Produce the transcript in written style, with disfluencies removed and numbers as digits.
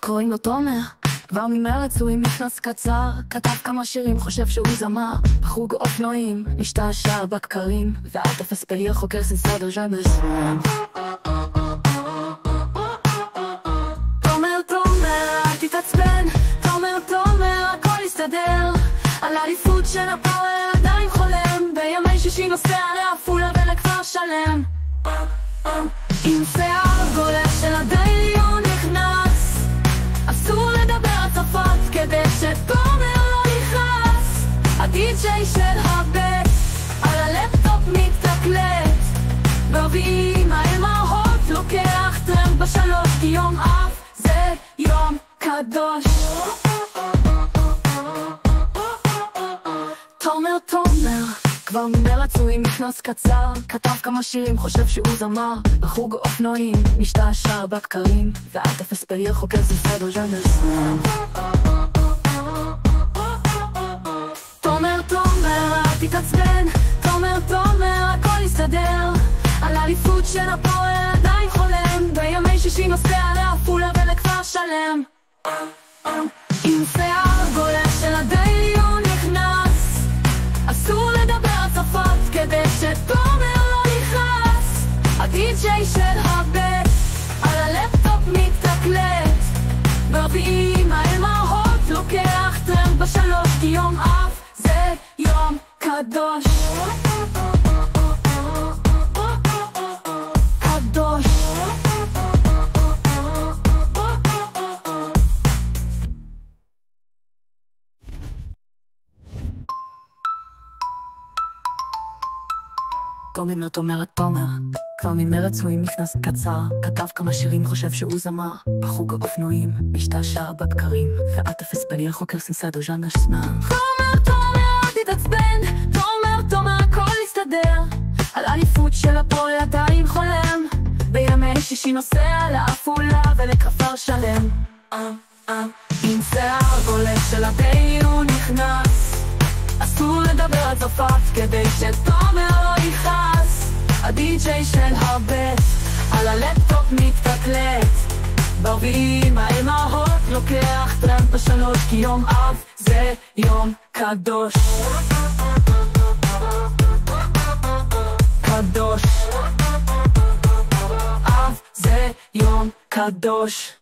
קוראים לו תומר, כבר ממרץ הוא עם מכנס קצר, כתב כמה שירים, חושב שהוא זמר. בחוג אופנועים, משתעשע בקרים, ואל תפס פעיל חוקר סנסדר ז'אנרס. תומר, תומר, אל תתעצבן, תומר, תומר, הכל יסתדר. על האליפות של הפאוור עדיין חולם, בימי שישי נוסע לעפולה ולכפר שלם. עם שיער גולש של הדיילי הוא נכנס, אסור לדבר הצפות כדי שתומר לא יכעס. הדי-ג'יי של הבית על הלפטופ מתקלט, ברביעי מהר מהות לוקח טרמפ בשלוש, כי יום אף זה יום קדוש. תומר, תומר, כבר ממרץ הוא עם מכנס קצר, כתב כמה שירים, חושב שהוא זמר. בחוג אופנועים, משתעשע בקרים, ואל תפס פעיל חוקר סנסדר ז'אנרס. תומר, תומר, אל תתעצבן, תומר, תומר, הכל יסתדר. על האליפות של הפאוור עדיין חולם, בימי שישי נוסע לעפולה ולכפר שלם. עם שיער גולש של הדיילי הוא נכנס, אסור לדבר הצפות כדי שתומר לא יכעס. הדי-ג'יי של הבית על הלפטופ מתקלט, ברביעי מהר מהות לוקח טרמפ בשלוש, כי יום אף זה יום קדוש. קדוש. תומר, תומר, תומר, כבר ממרץ הוא עם מכנס קצר, כתב כמה שירים, חושב שהוא זמר. בחוג אופנועים, משתעשע בקרים, ואל תפס פעיל חוקר סנסדר ז'אנרס. תומר, תומר, אל תתעצבן, תומר, תומר, הכל יסתדר. על האליפות של הפאוור עדיין חולם, בימי שישי נוסע לעפולה ולכפר שלם. עם שיער גולש של הדיילי הוא נכנס, אסור לדבר על צרפת כדי שתומר לא יכעס. הדי-ג'יי של הבית על הלפטופ מתקלט, ברביעי מהר מהות לוקח טרמפ בשלוש, כי יום אב זה יום קדוש. קדוש. אב זה יום קדוש.